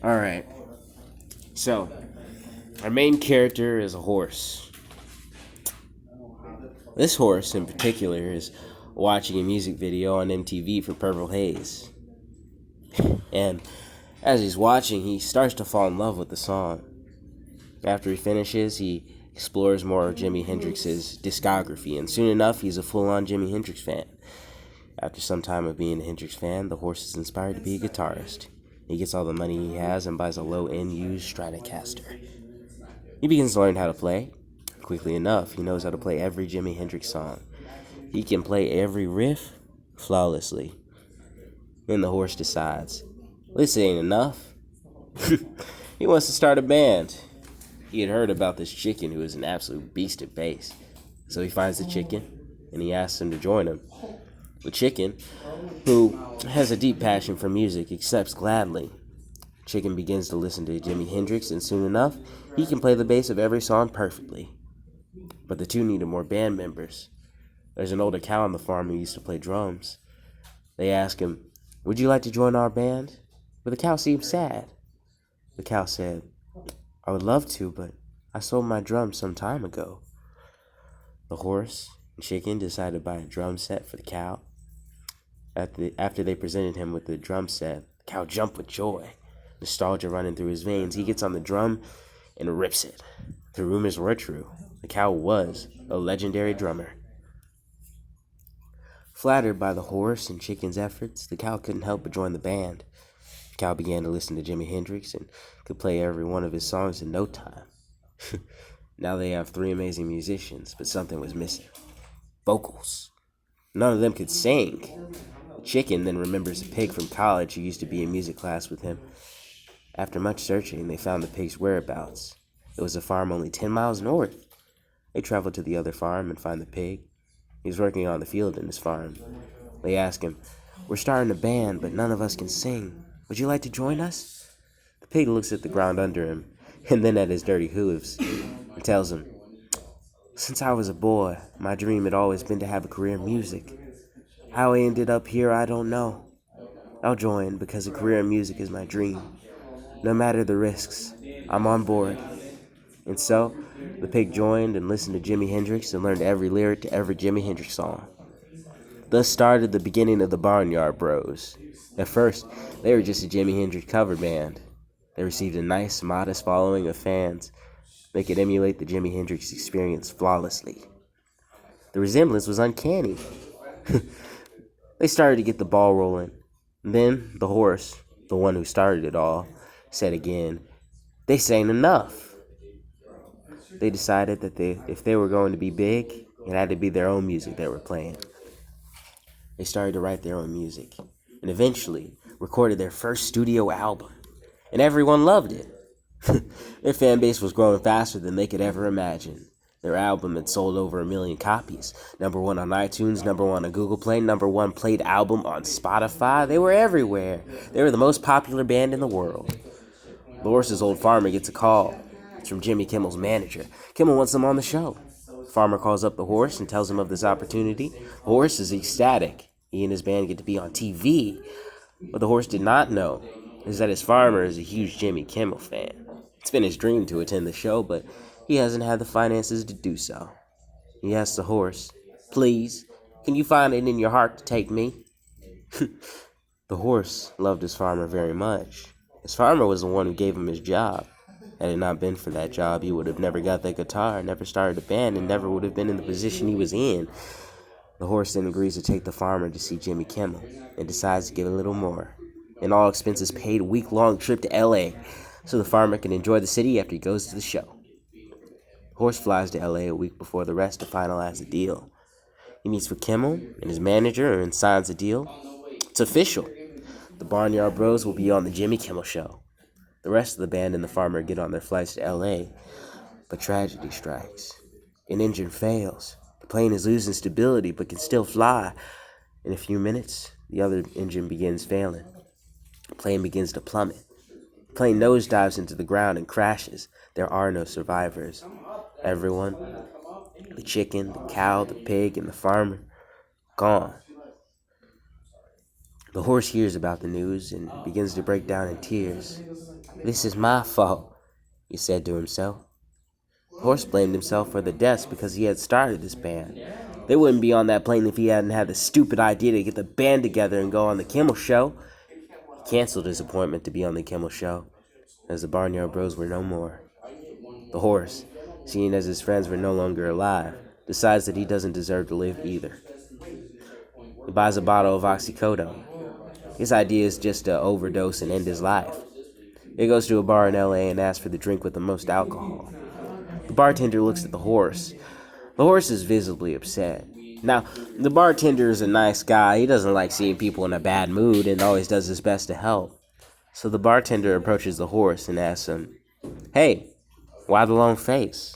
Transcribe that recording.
All right. So, our main character is a horse. This horse, in particular, is watching a music video on MTV for Purple Haze. And as he's watching, he starts to fall in love with the song. After he finishes, he explores more of Jimi Hendrix's discography, and soon enough, he's a full-on Jimi Hendrix fan. After some time of being a Hendrix fan, the horse is inspired to be a guitarist. He gets all the money he has and buys a low-end used Stratocaster. He begins to learn how to play. Quickly enough, he knows how to play every Jimi Hendrix song. He can play every riff flawlessly. Then the horse decides, this ain't enough. He wants to start a band. He had heard about this chicken who is an absolute beast at bass. So he finds the chicken, and he asks him to join him. The chicken, who has a deep passion for music, accepts gladly. Chicken begins to listen to Jimi Hendrix, and soon enough, he can play the bass of every song perfectly. But the two needed more band members. There's an older cow on the farm who used to play drums. They ask him, would you like to join our band? But the cow seemed sad. The cow said, I would love to, but I sold my drums some time ago. The horse and chicken decided to buy a drum set for the cow. After they presented him with the drum set, the cow jumped with joy. Nostalgia running through his veins. He gets on the drum and rips it. The rumors were true. The cow was a legendary drummer. Flattered by the horse and chicken's efforts, the cow couldn't help but join the band. The cow began to listen to Jimi Hendrix and could play every one of his songs in no time. Now they have three amazing musicians, but something was missing. Vocals. None of them could sing. The chicken then remembers a pig from college who used to be in music class with him. After much searching, they found the pig's whereabouts. It was a farm only 10 miles north. They traveled to the other farm and find the pig. He was working on the field in his farm. They ask him, we're starting a band, but none of us can sing. Would you like to join us? The pig looks at the ground under him, and then at his dirty hooves, and tells him, since I was a boy, my dream had always been to have a career in music. How I ended up here, I don't know. I'll join because a career in music is my dream. No matter the risks, I'm on board. And so, the pig joined and listened to Jimi Hendrix and learned every lyric to every Jimi Hendrix song. Thus started the beginning of the Barnyard Bros. At first, they were just a Jimi Hendrix cover band. They received a nice, modest following of fans. They could emulate the Jimi Hendrix experience flawlessly. The resemblance was uncanny. They started to get the ball rolling. Then the horse, the one who started it all, said again, this ain't enough. They decided that if they were going to be big, it had to be their own music they were playing. They started to write their own music, and eventually recorded their first studio album. And everyone loved it. Their fan base was growing faster than they could ever imagine. Their album had sold over 1 million copies. Number one on iTunes, number one on Google Play, number one played album on Spotify. They were everywhere. They were the most popular band in the world. Loris's old farmer gets a call. It's from Jimmy Kimmel's manager. Kimmel wants him on the show. Farmer calls up the horse and tells him of this opportunity. The horse is ecstatic. He and his band get to be on TV. What the horse did not know is that his farmer is a huge Jimmy Kimmel fan. It's been his dream to attend the show, but he hasn't had the finances to do so. He asks the horse, please, can you find it in your heart to take me? The horse loved his farmer very much. His farmer was the one who gave him his job. Had it not been for that job, he would have never got that guitar, never started a band, and never would have been in the position he was in. The horse then agrees to take the farmer to see Jimmy Kimmel and decides to give a little more. An all-expenses paid week-long trip to L.A. so the farmer can enjoy the city after he goes to the show. The horse flies to L.A. a week before the rest to finalize the deal. He meets with Kimmel and his manager and signs the deal. It's official. The Barnyard Bros will be on the Jimmy Kimmel Show. The rest of the band and the farmer get on their flights to L.A., but tragedy strikes. An engine fails. The plane is losing stability but can still fly. In a few minutes, the other engine begins failing. The plane begins to plummet. The plane nosedives into the ground and crashes. There are no survivors. Everyone, the chicken, the cow, the pig, and the farmer, gone. The horse hears about the news and begins to break down in tears. "This is my fault," he said to himself. The horse blamed himself for the deaths because he had started this band. They wouldn't be on that plane if he hadn't had the stupid idea to get the band together and go on the Kimmel Show. He canceled his appointment to be on the Kimmel Show, as the Barnyard Bros were no more. The horse, seeing as his friends were no longer alive, decides that he doesn't deserve to live either. He buys a bottle of oxycodone. His idea is just to overdose and end his life. He goes to a bar in LA and asks for the drink with the most alcohol. The bartender looks at the horse. The horse is visibly upset. Now, the bartender is a nice guy. He doesn't like seeing people in a bad mood and always does his best to help. So the bartender approaches the horse and asks him, "Hey, why the long face?"